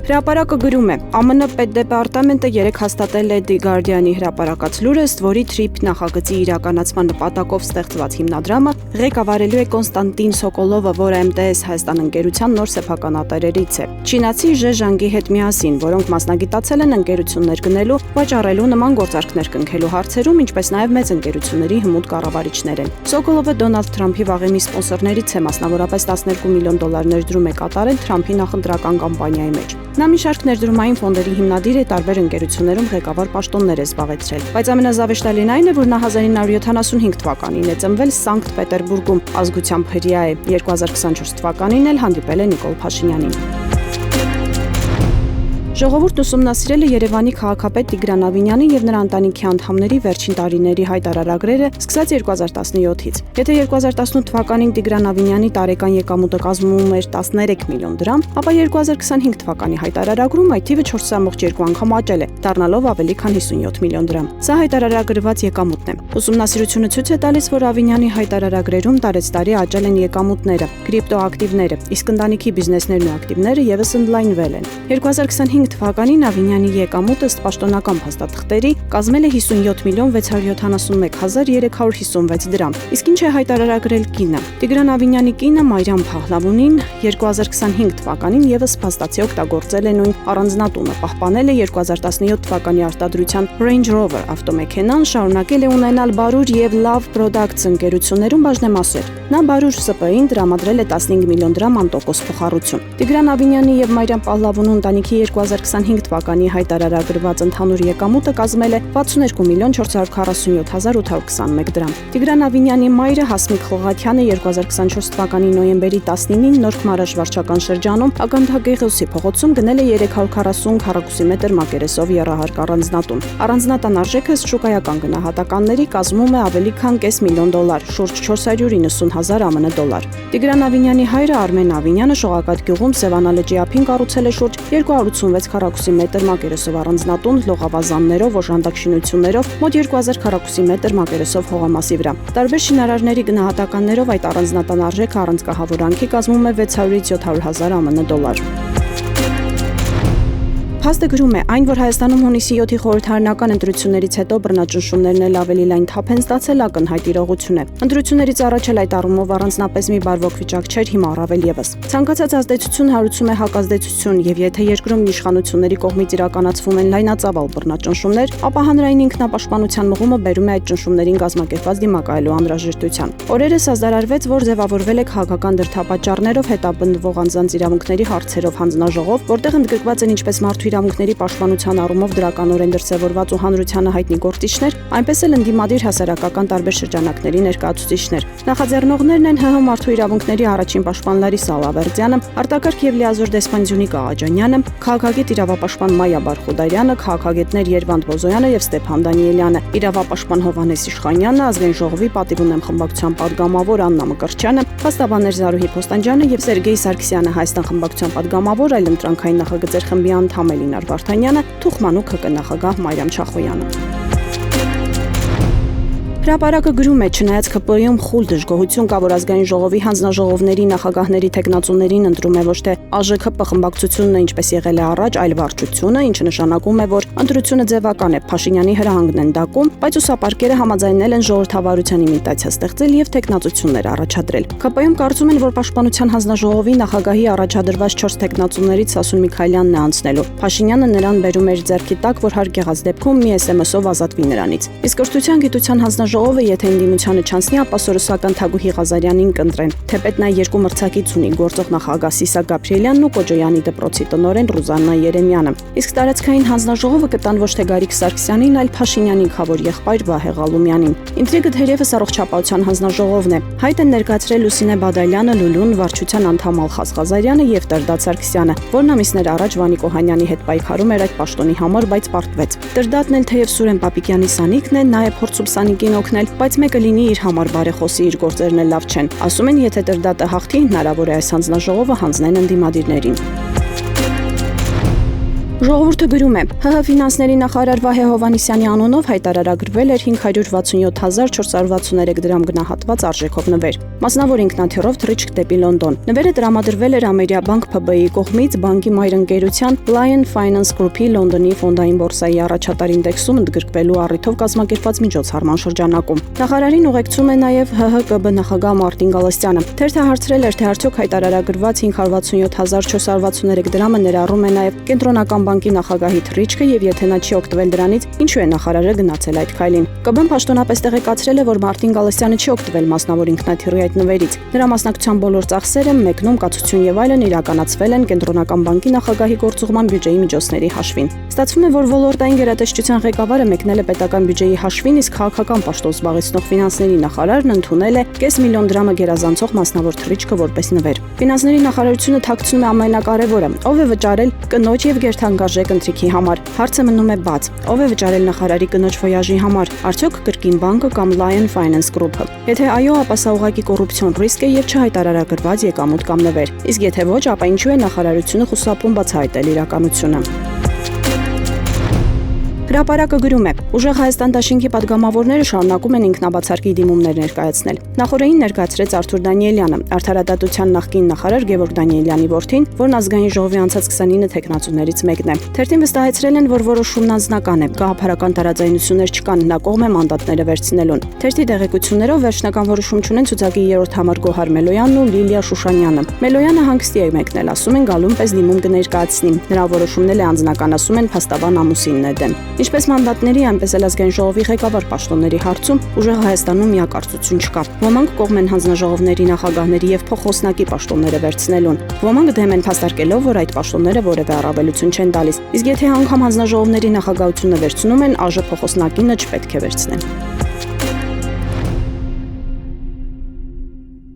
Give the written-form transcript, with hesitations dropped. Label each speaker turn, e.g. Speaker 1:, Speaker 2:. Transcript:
Speaker 1: Հրապարակը գրում է. ԱՄՆ պետդեպարտամենտը 3 հաստատել է The Guardian-ի հրապարակած լուրը, ըստ որի TRIP նախագծի իրականացման նպատակով ստեղծված հիմնադրամը ղեկավարելու է Կոնստանտին Սոկոլովը, որը MTS Հայաստան ընկերության նոր սեփականատերերից է։ Չինացի Ժե Ժանգի հետ միասին, որոնք մասնագիտացել են ընկերություններ գնելու, վաճառելու նման գործարքներ կնքելու հարցերում, ինչպես նաև մեծ ընկերությունների հմուտ կառավարիչներ են։ Սոկոլովը Դոնալդ Թրամփի վաղեմի սպոնսորներից է, մասնավորապես $12 միլիոն ներդրում է կատարել Թրամփի նախընտրական կամպանիայի մեջ։ Նա մի շարք ներդրումային ֆոնդերի հիմնադիր է, տարբեր ընկերություններում ղեկավար պաշտոններ է զբաղեցրել։ Բայց ամենազավեշտալին այն է, որ նա 1975 թվականին է ծնվել Սանկտ Պետերբուրգում, ազգությամբ հրեա է, 2024 թվականին էլ հանդիպել է Նիկոլ Փաշինյանին։ Ժողովուրդն ուսումնասիրել է Երևանի քաղաքապետ Տիգրան Ավինյանի եւ նրա ընտանիքի անդամների վերջին տարիների հայտարարագրերը սկսած 2017-ից։ Եթե 2018 թվականին Տիգրան Ավինյանի տարեկան եկամուտը կազմում էր 13 միլիոն դրամ, ապա 2025 թվականի հայտարարագրում այդ թիվը 4.2 անգամ աճել է, դառնալով ավելի քան 57 միլիոն դրամ։ Սա հայտարարագրված եկամուտն է։ Ուսումնասիրությունը ցույց է տալիս, որ Ավինյանի հայտարարագրերում տարեցտարի աճել են եկամուտները, կրիպտոակտիվները, իսկ ընտանիքի բիզնեսներն ու ակտիվները եւս ընդլայնվել են։ 2025 թվականին Ավինյանի եկամուտը ըստ պաշտոնական փաստաթղթերի կազմել է 57 միլիոն 671 հազար 356 դրամ։ Իսկ ինչ է հայտարարագրել կինը։ Տիգրան Ավինյանի կինը Մարիամ Փահլավունին 2025 թվականին եւս փաստացի օգտագործել է նույն առանձնատունը, պահպանել է 2017 թվականի արտադրության Range Rover ավտոմեքենան, շարունակել է ունենալ Բարուր եւ Love Products ընկերություններում բաժնեմասեր։ Նա Բարուր ՍՊ-ին տրամադրել է 15 միլիոն դրամ անտոկոս փոխառություն։ Տիգրան Ավինյանի եւ Մարիամ Փահլավունու ընտանիքի 2025 թվականի հայտարարագրված ընդհանուր եկամուտը կազմել է 62 միլիոն 447 հազար 821 դրամ։ Տիգրան Ավինյանի մայրը Հասմիկ Խողաթյանը 2024 թվականի նոյեմբերի 19-ին Նորք Մարաշ վարչական շրջանում Ագանթագեղոսի փողոցում գնել է 340 քառակուսի մետր մակերեսով եռահարկ առանձնատուն։ Առանձնատան արժեքը շուկայական գնահատականների կազմում է ավելի քան $500 միլիոն, շուրջ 490 հազար ԱՄՆ դոլար։ Տիգրան Ավինյանի հայրը Արմեն Ավինյանը Շողակաթ գյուղում Սևանա լճի ափին կառուցել է շուրջ 286 քառակուսի մետր մակերեսով առանձնատուն, լողավազաններով, օժանդակ շինություններով, մոտ 2000 քառակուսի մետր մակերեսով հողամասի վրա։ Տարբեր շինարարների գնահատականներով այդ առանձնատան արժեքը առանցքահավորանքի կազմում է 600-ից 700 հազար ԱՄՆ դոլար։ Փաստը գրում է, այն, որ Հայաստանում հունիսի 7-ի խորհրդարանական ընտրություններից հետո բռնաճնշումներն էլ ավելի լայն թափ են ստացել, ակնհայտ իրողություն է։ Ընտրություններից առաջ էլ այդ առումով առանձնապես մի բարվոք վիճակ չէր, հիմա առավել եւս։ Ցանկացած ազդեցություն հարուցում է հակազդեցություն, եւ եթե երկրում իշխանությունների կողմից իրականացվում են լայնածավալ բռնաճնշումներ, ապա հանրային ինքնապաշտպանության մղումը բերում է այդ ճնշումներին կազմակերպված դիմակայելու անհրաժեշտության։ Օրերս ազդարարվեց, որ ձևավորվել է քաղաքական դրդապատճառներով հետապնդվող անձանց իրավունքների հարցերով հանձնաժողով, որտեղ ընդգրկված են ինչպես մարդու իրավունքների պաշտպանության առումով դրականորեն դրսևորված ու հանրությանը հայտնի գործիչներ, այնպես էլ ընդդիմադիր հասարակական տարբեր շրջանակների ներկայացուցիչներ։ Նախաձեռնողներն են ՀՀ մարդու իրավունքների առաջին պաշտպան Լարիսա Ալավերդյանը, արտակարգ եւ լիազոր դեսպան Ձյունիկ Աղաջանյանը, քաղաքագետ իրավապաշտպան Մայա Բարխուդարյանը, քաղաքագետներ Երվանդ Բոզոյանը եւ Ստեփան Դանիելյանը, իրավապաշտպան Հովհաննես Իշխանյանը, Ազգային ժողովի պատիվ ունեմ խմբակցության падգամավոր Աննա Մկրտչյանը, փաստաբաններ Զարուհի Փոստանջյանը եւ Սերգեյ Սարգսյանը, Հայաստան խմբակցության падգամավոր այլընտրանքային նախագծեր խմբի անդամ Լինար Վարդանյանը, Թուխմանուկ ՀԿ նախագահ Մարիամ Չախոյանը։ Հրապարակը գրում է, չնայած ՔՊ-ում խուլ դժգոհություն կա, որ ազգային ժողովի հանձնաժողովների նախագահների թեկնածուներին ընտրում է ոչ թե ԱԺՔՊ խմբակցությունն ինչպես եղել է առաջ, այլ վարչությունը, ինչը նշանակում է, որ ընտրությունը ձևական է, Փաշինյանի հրահանգն են դակում, բայց ուսապարկերը համաձայնել են ժողովրդավարության իմիտացիա ստեղծել եւ թեկնածություններ առաջադրել։ ՔՊ-ում կարծում են, որ Պաշտպանության հանձնաժողովի նախագահի առաջադրված 4 թեկնածուներից Սասուն Միքայելյանն է անցնելու։ Փաշինյանը նրան բերում էր ձեռքի տակ, որ հարկ եղած դեպքում մի SMS-ով ազատվի նրանից։ Իսկ Կրթության գիտության հանձնաժողովը, եթե ընդդիմությանը չանցնի, ապա սորոսական Թագուհի Ղազարյանին կընտրեն։ Թեպետ նա երկու մրցակից ունի՝ գործող նախագահ Սիսակ Գաբրիելյանն ու Կոջոյանի դպրոցի տնօրեն Ռուզաննա Երեմյանը։ Իսկ տարածքային հանձնաժողովը կտան ոչ թե Գարիկ Սարգսյանին, այլ Փաշինյանի խավոր եղբայր Վահե Ղալումյանին։ Ինտրիգը թերևս առողջապահության հանձնաժողովն է։ Հայտ են ներկայացրել Լուսինե Բադալյանը, Լուլուն, վարչության անդամ Ալխաս Ղազարյանը եւ Տրդատ Սարգսյանը, որն ամիսներ առաջ Վանիկ Օհանյանի հետ պայքարում էր այդ պաշտոնի համար, բայց պարտվեց։ Տրդատն էլ թեև Սուրեն Պապիկյանի սանիկն է, նաեւ փորձում Սանիկին օգնել, բայց մեկը լինի իր համար բարեխոսի, իր գործերն էլ լավ չեն։ Ասում են, եթե Տրդատը հաղթի, հնարավոր է այս հանձնաժողովը հանձնեն ընդդիմադիրներին։ Ժողովուրդը գրում է. ՀՀ ֆինանսների նախարար Վահե Հովհաննիսյանի անունով հայտարարագրվել էր 567,463 դրամ գնահատված արժեքով նվեր։ Մասնավոր ինքնաթիռով թռիչք դեպի Լոնդոն։ Նվերը տրամադրվել էր Ամերիաբանկ ՓԲ-ի կողմից բանկի մայր ընկերության Lion Finance Group-ի Լոնդոնի ֆոնդային բորսայի առաջատար ինդեքսում ընդգրկվելու առիթով կազմակերպված միջոցառման շրջանակում։ Նախարարին ուղեկցում է նաև ՀՀԿԲ նախագահ Մարտին Գալստյանը։ Թերթը հարցրել էր, թե արդյոք հայտարարագրված 567,463 դրամը ներառում է նաև կենտրոնական բանկի նախագահի թռիչքը եւ եթե նա չի օգտվել դրանից, ինչու է նախարարը գնացել այդ քայլին։ ԿԲ-ն պաշտոնապես տեղեկացրել է, որ Մարտին Գալստյանը չի օգտվել մասնավոր ինքնաթիռի այդ նվերից։ Նրա մասնակցության բոլոր ծախսերը, մեկնում կացություն եւ այլն իրականացվել են կենտրոնական բանկի նախագահի գործուղման բյուջեի միջոցների հաշվին։ Ստացվում է, որ ոլորտային գերատեսչության ղեկավարը մեկնել է պետական բյուջեի հաշվին, իսկ քաղաքական պաշտոն զբաղեցնող ֆինանսների նախարարն ընդունել է 500,000 դրամը գերազանցող մասնավոր թռիչքը որպես նվեր։ Ֆինանսների նախարարությունը թաքցնում է ամենակարևորը՝ ով է վճարել կնոջ եւ գերթանկարժեք ընթրիքի համար։ Հարցը մնում է բաց։ Ով է վճարել նախարարի կնոջ վոյաժի համար։ Արդյոք կրկին բանկը կամ Lion Finance Group-ը։ Եթե այո, ապա սա ուղղակի կոռուպցիոն ռիսկ է եւ չհայտարարագրված եկամուտ կամ նվեր։ Իսկ եթե ոչ, ապա ինչու է նախարարությունը խուսափում բացահայտել իրականությունը։ Հրապարակը գրում է. Ուժեղ Հայաստան դաշինքի падգամավորները շարունակում են ինքնաբացարկի դիմումներ ներկայացնել։ Նախորդին ներկայացրեց Արթուր Դանիելյանը, արդարադատության նախկին նախարար Գևորգ Դանիելյանի որդին, որն ազգային ժողովի անցած 29 թեկնածուներից մեկն է։ Թերթին վստահեցրել են, որ որոշումն անձնական է, գաղափարական տարաձայնություններ չկան, նա կողմ է մանդատները վերցնելուն։ Թերթի տեղեկություններով վերջնական որոշում չունեն ցուցակի 3-րդ համար Գոհար Մելոյանն ու Լիլիա Շուշանյանը։ Մելոյանը հանգստի է մեկնել, ասում են գալուն պես դիմում կներկայացնի։ Նրա որոշումն էլ է անձնական, ասում են փաստաբան ամուսինն է դեմ։ Ինչպես մանդատների, այնպես էլ ազգային ժողովի ղեկավար պաշտոնների հարցում ուժեղ Հայաստանում միակարծություն չկա։ Ոմանք կողմ են հանձնաժողովների նախագահների եւ փոխոսնակի պաշտոնները վերցնելուն։ Ոմանք դեմ են փաստարկելով, որ այդ պաշտոնները որևէ առավելություն չեն տալիս։ Իսկ եթե անգամ հանձնաժողովների նախագահությունը վերցնում են, ԱԺ փոխոսնակինը չպետք է վերցնեն։